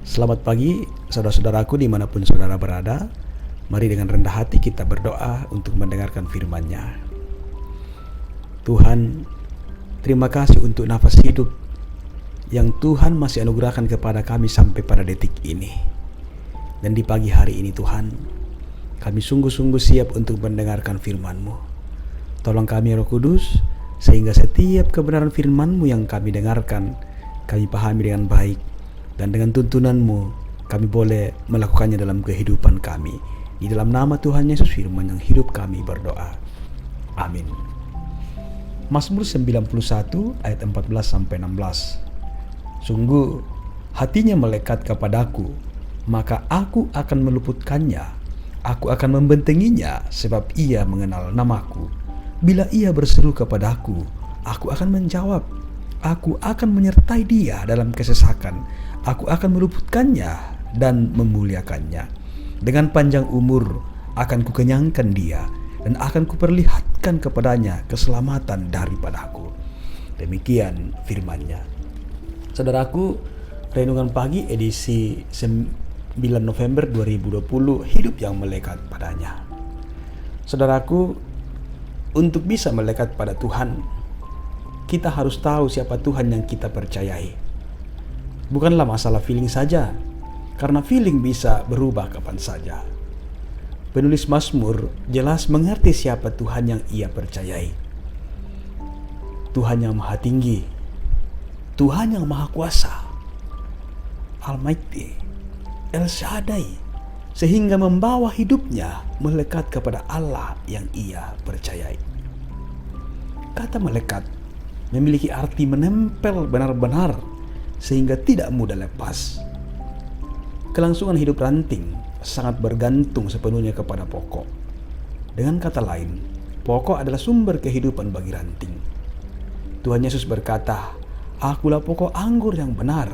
Selamat pagi saudara-saudaraku dimanapun saudara berada. Mari dengan rendah hati kita berdoa untuk mendengarkan firman-Nya. Tuhan, terima kasih untuk nafas hidup yang Tuhan masih anugerahkan kepada kami sampai pada detik ini. Dan di pagi hari ini Tuhan, kami sungguh-sungguh siap untuk mendengarkan firman-Mu. Tolong kami Roh Kudus, sehingga setiap kebenaran firman-Mu yang kami dengarkan, kami pahami dengan baik. Dan dengan tuntunan-Mu, kami boleh melakukannya dalam kehidupan kami. Di dalam nama Tuhan Yesus firman yang hidup kami berdoa. Amin. Mazmur 91 ayat 14-16. Sungguh hatinya melekat kepadaku, maka aku akan meluputkannya. Aku akan membentenginya sebab ia mengenal namaku. Bila ia berseru kepadaku, aku akan menjawab. Aku akan menyertai dia dalam kesesakan. Aku akan meluputkannya dan memuliakannya. Dengan panjang umur akan kukenyangkan dia, dan akan kuperlihatkan kepadanya keselamatan daripadaku. Demikian firman-Nya. Saudaraku, renungan pagi edisi 9 November 2020, hidup yang melekat padanya. Saudaraku, untuk bisa melekat pada Tuhan, kita harus tahu siapa Tuhan yang kita percayai. Bukanlah masalah feeling saja, karena feeling bisa berubah kapan saja. Penulis Mazmur jelas mengerti siapa Tuhan yang ia percayai. Tuhan yang Maha Tinggi, Tuhan yang Maha Kuasa, Almighty, El Shaddai, sehingga membawa hidupnya melekat kepada Allah yang ia percayai. Kata melekat memiliki arti menempel benar-benar, sehingga tidak mudah lepas. Kelangsungan hidup ranting sangat bergantung sepenuhnya kepada pokok. Dengan kata lain, pokok adalah sumber kehidupan bagi ranting. Tuhan Yesus berkata, "Akulah pokok anggur yang benar."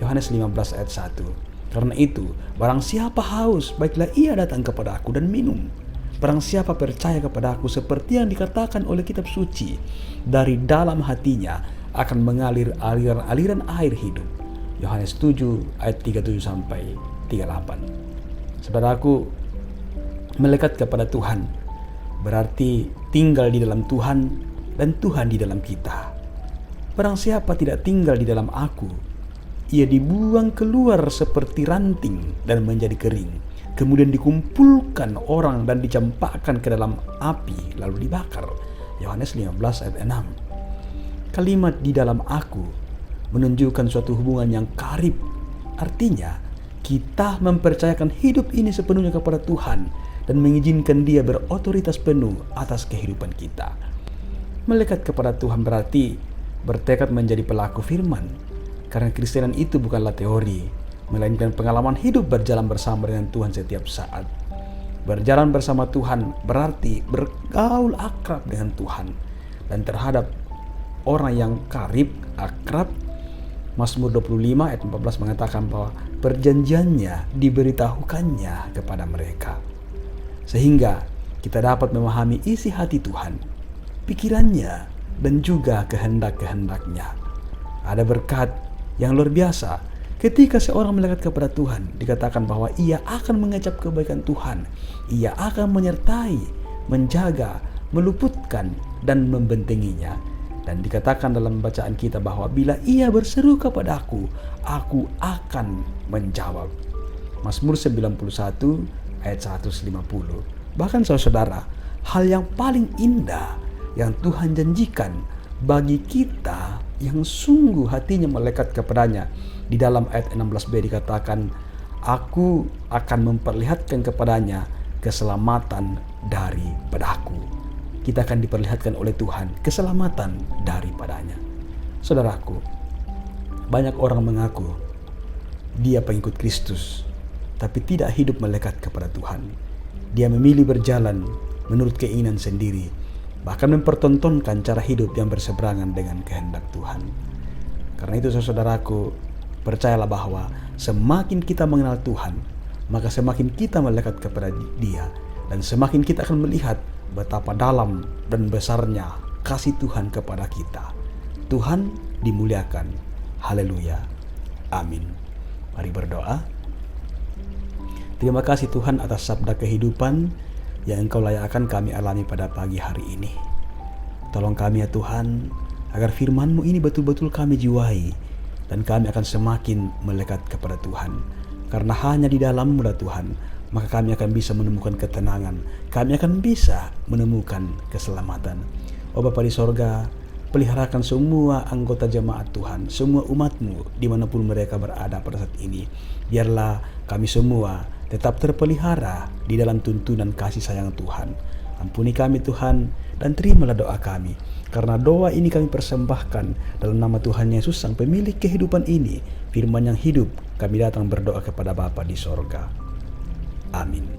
Yohanes 15 ayat 1. Karena itu, barang siapa haus, baiklah ia datang kepada aku dan minum. Barang siapa percaya kepada aku, seperti yang dikatakan oleh kitab suci, dari dalam hatinya akan mengalir aliran-aliran air hidup. Yohanes 7 ayat 37-38. Saudaraku, melekat kepada Tuhan berarti tinggal di dalam Tuhan dan Tuhan di dalam kita. Barang siapa tidak tinggal di dalam aku, ia dibuang keluar seperti ranting dan menjadi kering, kemudian dikumpulkan orang dan dicampakkan ke dalam api lalu dibakar. Yohanes 15 ayat 6. Kalimat "di dalam aku" menunjukkan suatu hubungan yang karib. Artinya, kita mempercayakan hidup ini sepenuhnya kepada Tuhan dan mengizinkan Dia berotoritas penuh atas kehidupan kita. Melekat kepada Tuhan berarti bertekad menjadi pelaku firman. Karena Kristenan itu bukanlah teori, melainkan pengalaman hidup berjalan bersama dengan Tuhan setiap saat. Berjalan bersama Tuhan berarti bergaul akrab dengan Tuhan. Dan terhadap orang yang karib, akrab, Mazmur 25 ayat 14 mengatakan bahwa perjanjiannya diberitahukannya kepada mereka. Sehingga kita dapat memahami isi hati Tuhan, pikirannya, dan juga kehendak-kehendaknya. Ada berkat yang luar biasa ketika seorang melekat kepada Tuhan. Dikatakan bahwa ia akan mengecap kebaikan Tuhan. Ia akan menyertai, menjaga, meluputkan, dan membentenginya. Dan dikatakan dalam bacaan kita bahwa bila ia berseru kepadaku, aku akan menjawab. Mazmur 91 ayat 150. Bahkan saudara, hal yang paling indah yang Tuhan janjikan bagi kita yang sungguh hatinya melekat kepadanya. Di dalam ayat 16b dikatakan, aku akan memperlihatkan kepadanya keselamatan daripadaku. Kita akan diperlihatkan oleh Tuhan keselamatan daripadanya. Saudaraku, banyak orang mengaku dia pengikut Kristus, tapi tidak hidup melekat kepada Tuhan. Dia memilih berjalan menurut keinginan sendiri, bahkan mempertontonkan cara hidup yang berseberangan dengan kehendak Tuhan. Karena itu saudaraku, percayalah bahwa semakin kita mengenal Tuhan, maka semakin kita melekat kepada Dia, dan semakin kita akan melihat betapa dalam dan besarnya kasih Tuhan kepada kita. Tuhan dimuliakan. Haleluya. Amin. Mari berdoa. Terima kasih Tuhan atas sabda kehidupan yang Engkau layakkan kami alami pada pagi hari ini. Tolong kami ya Tuhan, agar firman-Mu ini betul-betul kami jiwai, dan kami akan semakin melekat kepada Tuhan. Karena hanya di dalam-Mu Tuhan, maka kami akan bisa menemukan ketenangan, kami akan bisa menemukan keselamatan. Oh Bapa di sorga, peliharakan semua anggota jemaat Tuhan, semua umat-Mu dimanapun mereka berada pada saat ini. Biarlah kami semua tetap terpelihara di dalam tuntunan kasih sayang Tuhan. Ampuni kami Tuhan, dan terimalah doa kami. Karena doa ini kami persembahkan dalam nama Tuhan Yesus, Sang Pemilik kehidupan ini, firman yang hidup, kami datang berdoa kepada Bapa di sorga. Amin.